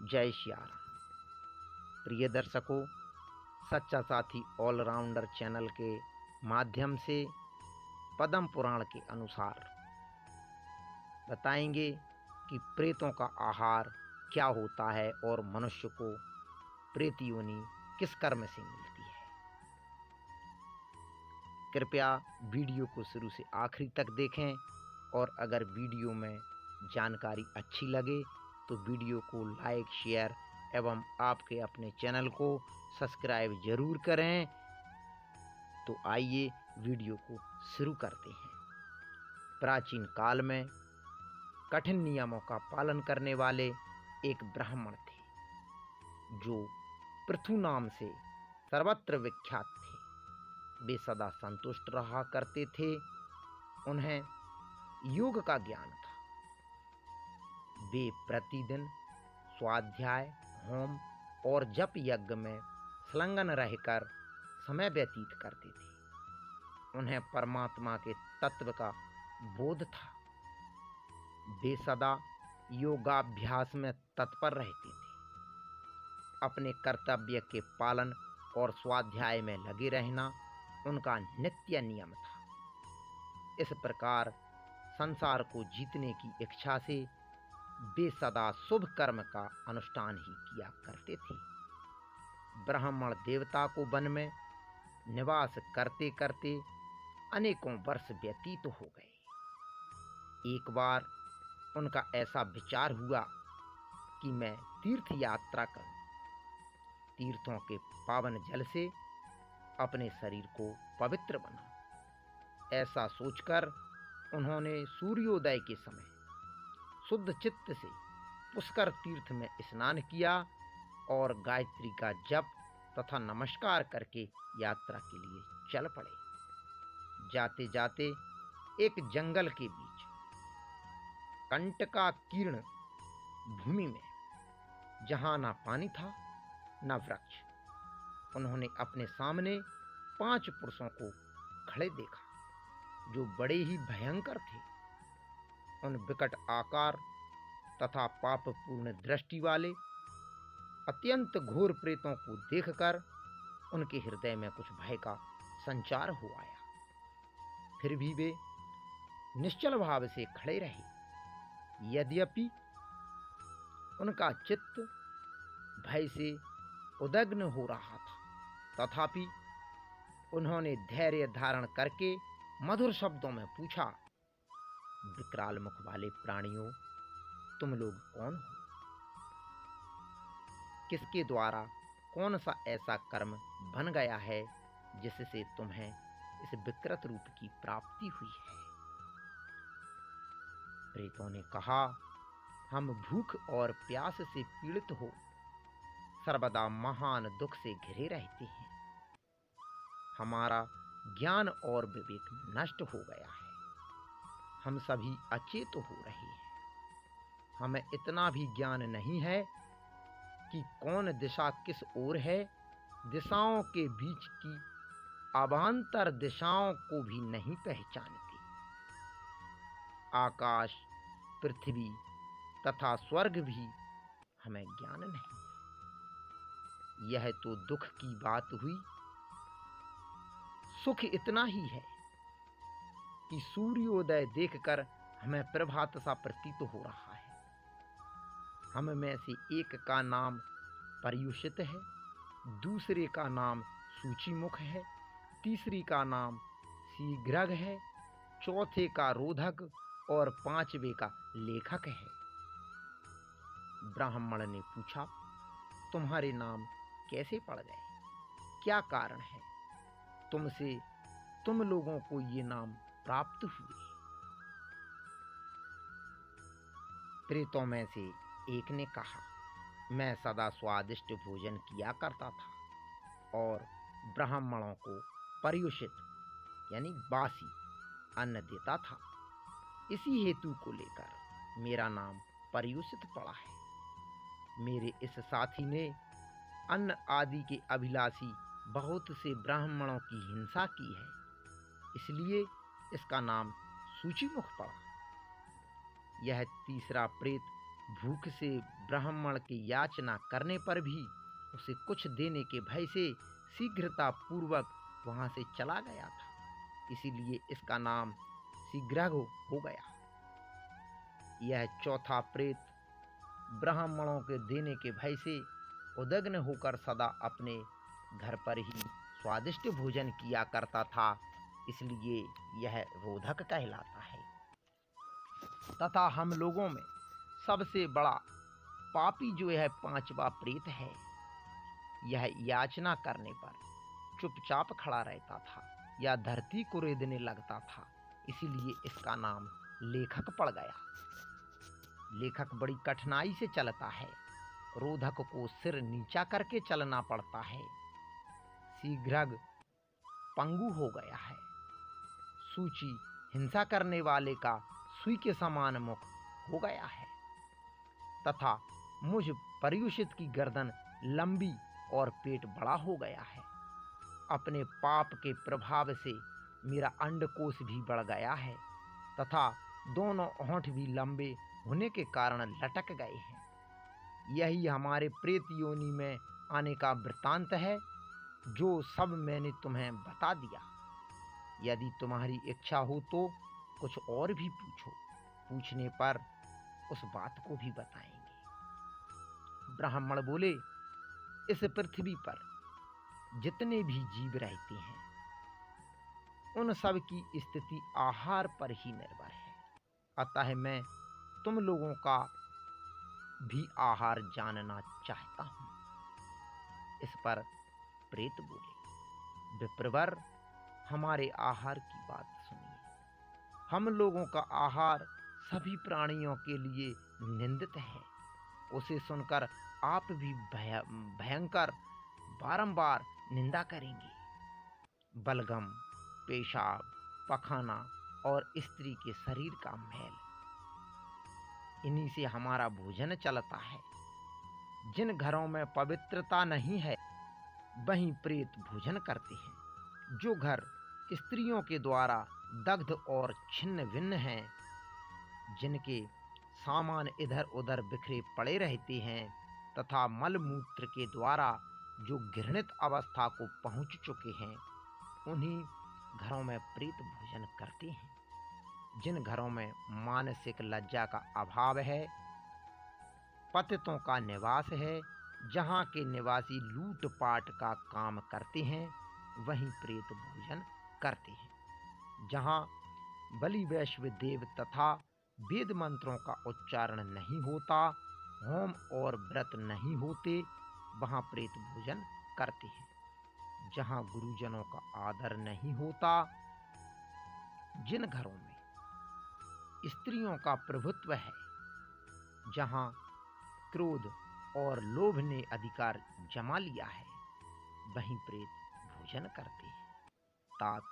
जय सिया राम। प्रिय दर्शकों, सच्चा साथी ऑलराउंडर चैनल के माध्यम से पद्म पुराण के अनुसार बताएंगे कि प्रेतों का आहार क्या होता है और मनुष्य को प्रेत योनि किस कर्म से मिलती है। कृपया वीडियो को शुरू से आखिरी तक देखें और अगर वीडियो में जानकारी अच्छी लगे तो वीडियो को लाइक, शेयर एवं आपके अपने चैनल को सब्सक्राइब जरूर करें। तो आइए वीडियो को शुरू करते हैं। प्राचीन काल में कठिन नियमों का पालन करने वाले एक ब्राह्मण थे, जो पृथु नाम से सर्वत्र विख्यात थे। वे सदा संतुष्ट रहा करते थे। उन्हें योग का ज्ञान था। वे प्रतिदिन स्वाध्याय, होम और जप यज्ञ में संलग्न रहकर समय व्यतीत करते थे। उन्हें परमात्मा के तत्व का बोध था। वे सदा योगाभ्यास में तत्पर रहते थे। अपने कर्तव्य के पालन और स्वाध्याय में लगे रहना उनका नित्य नियम था। इस प्रकार संसार को जीतने की इच्छा से वे सदा शुभ कर्म का अनुष्ठान ही किया करते थे। ब्राह्मण देवता को वन में निवास करते करते अनेकों वर्ष व्यतीत हो गए। एक बार उनका ऐसा विचार हुआ कि मैं तीर्थ यात्रा करूं। तीर्थों के पावन जल से अपने शरीर को पवित्र बनाऊं। ऐसा सोचकर उन्होंने सूर्योदय के समय शुद्ध चित्त से पुष्कर तीर्थ में स्नान किया और गायत्री का जप तथा नमस्कार करके यात्रा के लिए चल पड़े। जाते जाते एक जंगल के बीच कंटकाकीर्ण भूमि में, जहां ना पानी था न वृक्ष, उन्होंने अपने सामने 5 पुरुषों को खड़े देखा, जो बड़े ही भयंकर थे। उन विकट आकार तथा पापपूर्ण दृष्टि वाले अत्यंत घोर प्रेतों को देखकर उनके हृदय में कुछ भय का संचार हो आया। फिर भी वे निश्चल भाव से खड़े रहे। यद्यपि उनका चित्त भय से उद्विग्न हो रहा था, तथापि उन्होंने धैर्य धारण करके मधुर शब्दों में पूछा, विकराल मुख वाले प्राणियों, तुम लोग कौन हो? किसके द्वारा कौन सा ऐसा कर्म बन गया है जिससे तुम्हें इस विकृत रूप की प्राप्ति हुई है? प्रेतों ने कहा, हम भूख और प्यास से पीड़ित हो सर्वदा महान दुख से घिरे रहते हैं। हमारा ज्ञान और विवेक नष्ट हो गया है। हम सभी अचेत हो रहे हैं। हमें इतना भी ज्ञान नहीं है कि कौन दिशा किस ओर है। दिशाओं के बीच की अवान्तर दिशाओं को भी नहीं पहचानते। आकाश, पृथ्वी तथा स्वर्ग भी हमें ज्ञान नहीं है। यह तो दुख की बात हुई। सुख इतना ही है कि सूर्योदय देखकर हमें प्रभात सा प्रतीत हो रहा है। हम में से एक का नाम पर्युषित है, दूसरे का नाम सूचिमुख है, तीसरी का नाम शीघ्रग है, चौथे का रोधक और 5वें का लेखक है। ब्राह्मण ने पूछा, तुम्हारे नाम कैसे पड़ गए? क्या कारण है तुम लोगों को ये नाम प्राप्त हुए? प्रेतों में से एक ने कहा, मैं सदा स्वादिष्ट भोजन किया करता था और ब्राह्मणों को पर्युषित यानी बासी अन्न देता था। इसी हेतु को लेकर मेरा नाम पर्युषित पड़ा है। मेरे इस साथी ने अन्न आदि के अभिलाषी बहुत से ब्राह्मणों की हिंसा की है, इसलिए इसका नाम सूचिमुख पड़ा। यह तीसरा प्रेत भूख से ब्राह्मण की याचना करने पर भी उसे कुछ देने के भय से शीघ्रता पूर्वक वहां से चला गया था, इसीलिए इसका नाम शीघ्रघ हो गया। यह चौथा प्रेत ब्राह्मणों के देने के भय से उद्विग्न होकर सदा अपने घर पर ही स्वादिष्ट भोजन किया करता था, इसलिए यह रोधक कहलाता है। तथा हम लोगों में सबसे बड़ा पापी जो यह पांचवा प्रेत है, यह याचना करने पर चुपचाप खड़ा रहता था या धरती को रेदने लगता था, इसीलिए इसका नाम लेखक पड़ गया। लेखक बड़ी कठिनाई से चलता है, रोधक को सिर नीचा करके चलना पड़ता है। शीघ्रघ पंगु हो गया है। सूची हिंसा करने वाले का सुई के समान मुख हो गया है तथा मुझ पर्युषित की गर्दन लंबी और पेट बड़ा हो गया है। अपने पाप के प्रभाव से मेरा अंडकोश भी बढ़ गया है तथा दोनों होंठ भी लंबे होने के कारण लटक गए हैं। यही हमारे प्रेत योनि में आने का वृत्तांत है, जो सब मैंने तुम्हें बता दिया। यदि तुम्हारी इच्छा हो तो कुछ और भी पूछो, पूछने पर उस बात को भी बताएंगे। ब्राह्मण बोले, इस पृथ्वी पर जितने भी जीव रहते हैं उन सब की स्थिति आहार पर ही निर्भर है, अतः मैं तुम लोगों का भी आहार जानना चाहता हूं। इस पर प्रेत बोले, विप्रवर, हमारे आहार की बात सुनिए। हम लोगों का आहार सभी प्राणियों के लिए निंदित है, उसे सुनकर आप भी भयंकर बारंबार निंदा करेंगे। बलगम, पेशाब, पखाना और स्त्री के शरीर का मैल, इन्हीं से हमारा भोजन चलता है। जिन घरों में पवित्रता नहीं है वहीं प्रेत भोजन करते हैं। जो घर स्त्रियों के द्वारा दग्ध और छिन्न भिन्न हैं, जिनके सामान इधर उधर बिखरे पड़े रहते हैं तथा मलमूत्र के द्वारा जो घृणित अवस्था को पहुंच चुके हैं, उन्हीं घरों में प्रेत भोजन करते हैं। जिन घरों में मानसिक लज्जा का अभाव है, पतितों का निवास है, जहाँ के निवासी लूटपाट का काम करते हैं, वहीं प्रेत भोजन करते हैं। जहाँ बलि वैश्व देव तथा वेद मंत्रों का उच्चारण नहीं होता, होम और व्रत नहीं होते, वहाँ प्रेत भोजन करते हैं। जहाँ गुरुजनों का आदर नहीं होता, जिन घरों में स्त्रियों का प्रभुत्व है, जहाँ क्रोध और लोभ ने अधिकार जमा लिया है, वहीं प्रेत भोजन करते हैं। तात,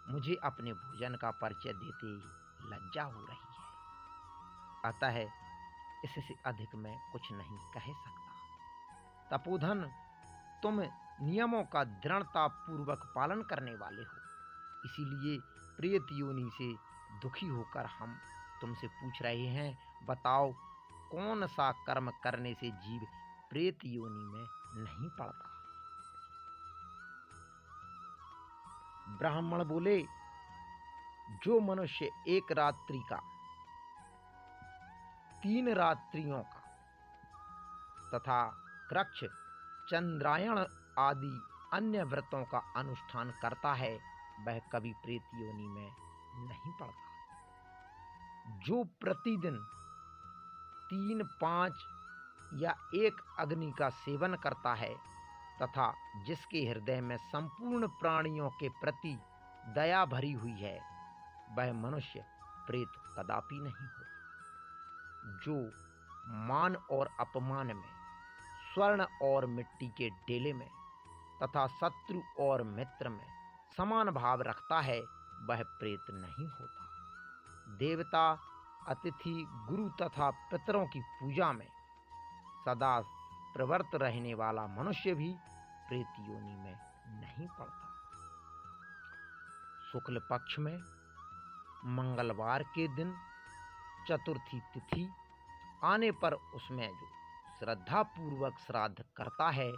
मुझे अपने भोजन का परिचय देते ही लज्जा हो रही है, अतः इससे अधिक मैं कुछ नहीं कह सकता। तपोधन, तुम नियमों का दृढ़ता पूर्वक पालन करने वाले हो, इसीलिए प्रेत योनि से दुखी होकर हम तुमसे पूछ रहे हैं, बताओ कौन सा कर्म करने से जीव प्रेत योनि में नहीं पड़ता। ब्राह्मण बोले, जो मनुष्य एक रात्रि का, 3 रात्रियों का तथा कृच्छ, चंद्रायण आदि अन्य व्रतों का अनुष्ठान करता है, वह कभी प्रेत योनि में नहीं पड़ता। जो प्रतिदिन 3, 5 या 1 अग्नि का सेवन करता है तथा जिसके हृदय में संपूर्ण प्राणियों के प्रति दया भरी हुई है, वह मनुष्य प्रेत कदापि नहीं होता। जो मान और अपमान में, स्वर्ण और मिट्टी के डेले में तथा शत्रु और मित्र में समान भाव रखता है, वह प्रेत नहीं होता। देवता, अतिथि, गुरु तथा पितरों की पूजा में सदा प्रवृत्त रहने वाला मनुष्य भी प्रेत योनि में नहीं पड़ता। शुक्ल पक्ष में मंगलवार के दिन, चतुर्थी तिथि, आने पर उसमें जो श्रद्धा पूर्वक श्राद्ध करता है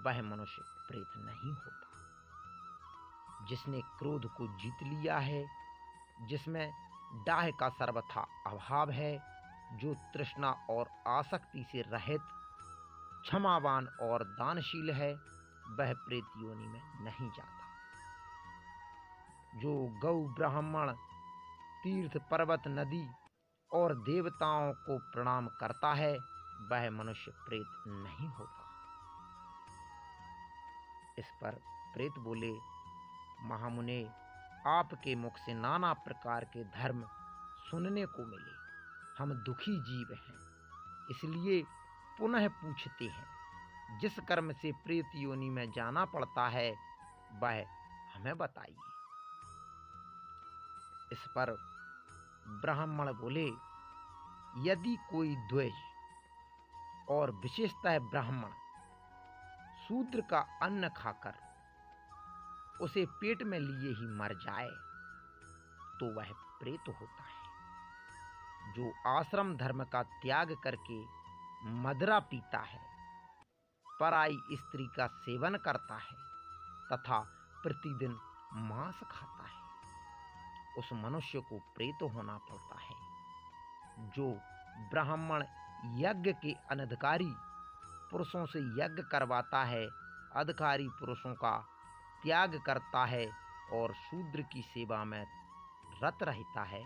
वह मनुष्य प्रेत नहीं होता। जिसने क्रोध को जीत लिया है, जिसमें डाह का सर्वथा अभाव है, जो तृष्णा और आसक्ति से रहित, क्षमावान और दानशील है, वह प्रेत योनि में नहीं जाता। जो गौ, ब्राह्मण, तीर्थ, पर्वत, नदी और देवताओं को प्रणाम करता है वह मनुष्य प्रेत नहीं होता। इस पर प्रेत बोले, महामुने, आपके मुख से नाना प्रकार के धर्म सुनने को मिले। हम दुखी जीव हैं, इसलिए पुनः पूछते हैं, जिस कर्म से प्रेत योनि में जाना पड़ता है वह हमें बताइए। इस पर ब्राह्मण बोले, यदि कोई द्वेष और विशेषतः ब्राह्मण शूद्र का अन्न खाकर उसे पेट में लिए ही मर जाए तो वह प्रेत होता है। जो आश्रम धर्म का त्याग करके मदिरा पीता है, पराई स्त्री का सेवन करता है तथा प्रतिदिन मांस खाता है, उस मनुष्य को प्रेत होना पड़ता है। जो ब्राह्मण यज्ञ के अनधिकारी पुरुषों से यज्ञ करवाता है, अधिकारी पुरुषों का त्याग करता है और शूद्र की सेवा में रत रहता है,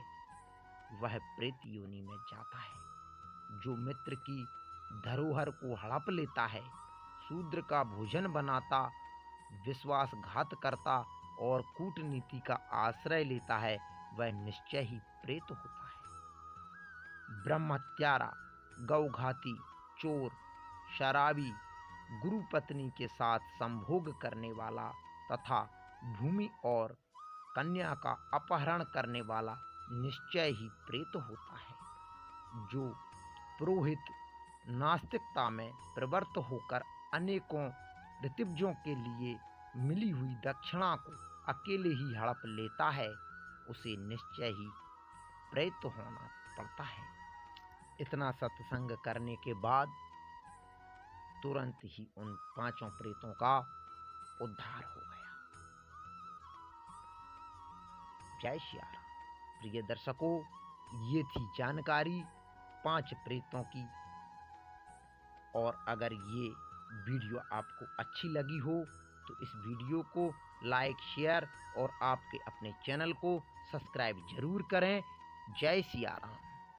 वह प्रेत योनि में जाता है। जो मित्र की धरोहर को हड़प लेता है, शूद्र का भोजन बनाता, विश्वासघात करता और कूटनीति का आश्रय लेता है, वह निश्चय ही प्रेत होता है। ब्रह्मत्यारा, गौघाती, चोर, शराबी, गुरु पत्नी के साथ संभोग करने वाला तथा भूमि और कन्या का अपहरण करने वाला निश्चय ही प्रेत होता है। जो पुरोहित नास्तिकता में प्रवृत्त होकर अनेकों ऋतिव्यों के लिए मिली हुई दक्षिणा को अकेले ही हड़प लेता है, उसे निश्चय ही प्रेत होना पड़ता है। इतना सत्संग करने के बाद तुरंत ही उन पांचों प्रेतों का उद्धार हो गया। जय श्री राम। प्रिय दर्शकों, ये थी जानकारी 5 प्रेतों की। और अगर ये वीडियो आपको अच्छी लगी हो तो इस वीडियो को लाइक, शेयर और आपके अपने चैनल को सब्सक्राइब जरूर करें। जय श्री राम।